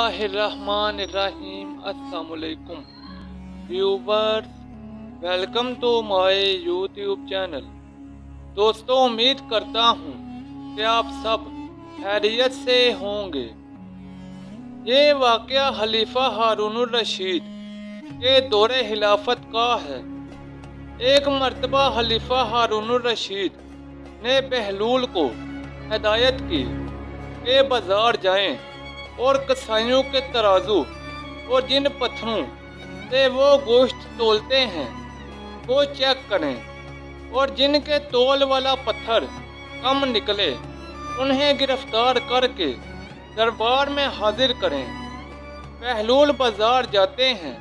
बिस्मिल्लाहिर्रहमानिर्रहीम। अस्सलामुअलैकुम viewers, welcome to my YouTube channel. दोस्तों, उम्मीद करता हूँ कि आप सब खैरियत से होंगे। ये वाक़या खलीफा हारूनुर रशीद के दौरे खिलाफत का है। एक मर्तबा खलीफा हारूनुर रशीद ने बहलूल को हिदायत की कि बाजार जाएं और कसाईयों के तराजू और जिन पत्थरों से वो गोश्त तोलते हैं वो चेक करें, और जिनके तोल वाला पत्थर कम निकले उन्हें गिरफ्तार करके दरबार में हाजिर करें। बहलूल बाजार जाते हैं।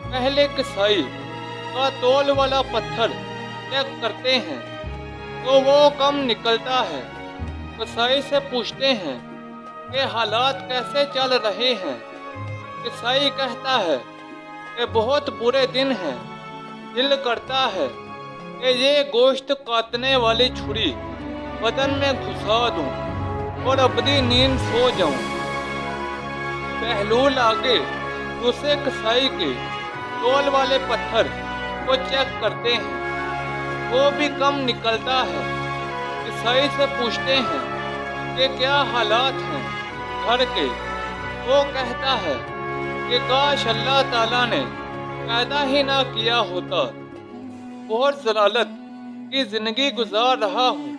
पहले कसाई का तोल वाला पत्थर चेक करते हैं तो वो कम निकलता है। कसाई से पूछते हैं कि हालात कैसे चल रहे हैं। कसाई कहता है कि बहुत बुरे दिन हैं। दिल करता है कि ये गोश्त काटने वाली छुरी बदन में घुसा दूं और अबदी नींद सो जाऊं। बहलूल आगे दूसरे कसाई के तोल वाले पत्थर को चेक करते हैं, वो भी कम निकलता है। कसाई से पूछते हैं कि क्या हालात हैं घर के। वो कहता है कि काश अल्लाह ताला ने पैदा ही ना किया होता। बहुत जलालत की जिंदगी गुजार रहा हूँ।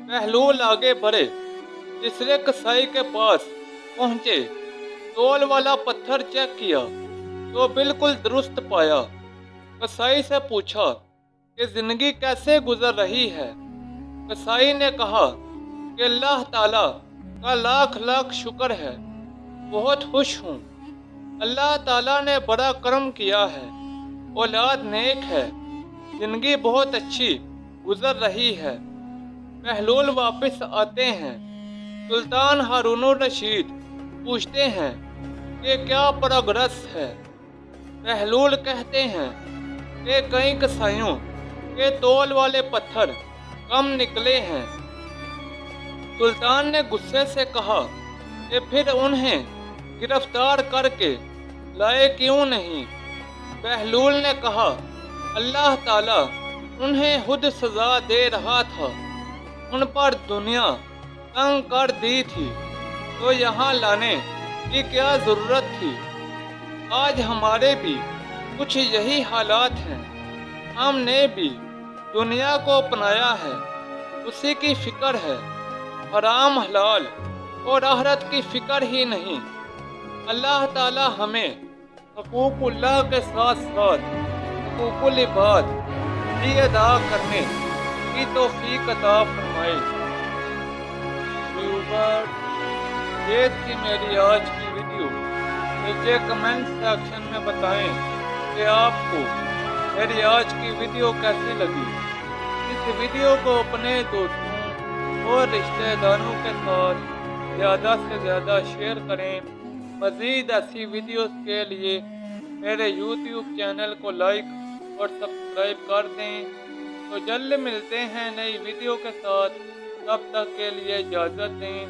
बहलूल आगे बढ़े, तीसरे कसाई के पास पहुँचे। तोल वाला पत्थर चेक किया तो बिल्कुल दुरुस्त पाया। कसाई से पूछा कि जिंदगी कैसे गुजर रही है। कसाई ने कहा कि अल्लाह ताला का लाख लाख शुक्र है, बहुत खुश हूँ। अल्लाह ताला ने बड़ा करम किया है, औलाद नेक है, जिंदगी बहुत अच्छी गुजर रही है। बहलूल वापस आते हैं। सुल्तान हारूनुर रशीद पूछते हैं कि क्या प्रोग्रेस है। बहलूल कहते हैं कि कई कसाईयों के तोल वाले पत्थर कम निकले हैं। सुल्तान ने गुस्से से कहा कि फिर उन्हें गिरफ्तार करके लाए क्यों नहीं। बहलूल ने कहा अल्लाह ताला उन्हें खुद सजा दे रहा था, उन पर दुनिया तंग कर दी थी तो यहाँ लाने की क्या ज़रूरत थी। आज हमारे भी कुछ यही हालात हैं। हमने भी दुनिया को अपनाया है, उसी की फिक्र है, हराम हलाल और आखिरत की फिक्र ही नहीं। अल्लाह ताला हमें हकूकुल्लाह के साथ साथ हकूकुल इबाद भी अदा करने की तौफीक अता फरमाए। व्यूअर्स, ये थी मेरी आज की वीडियो। मुझे कमेंट सेक्शन में बताएं कि आपको मेरी आज की वीडियो कैसी लगी। इस वीडियो को अपने दोस्तों और रिश्तेदारों के साथ ज़्यादा से ज़्यादा शेयर करें। मज़ीद ऐसी वीडियोस के लिए मेरे YouTube चैनल को लाइक और सब्सक्राइब कर दें। तो जल्द मिलते हैं नई वीडियो के साथ। तब तक के लिए इजाज़त दें।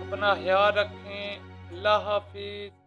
अपना ख्याल रखें। अल्लाह हाफिज़।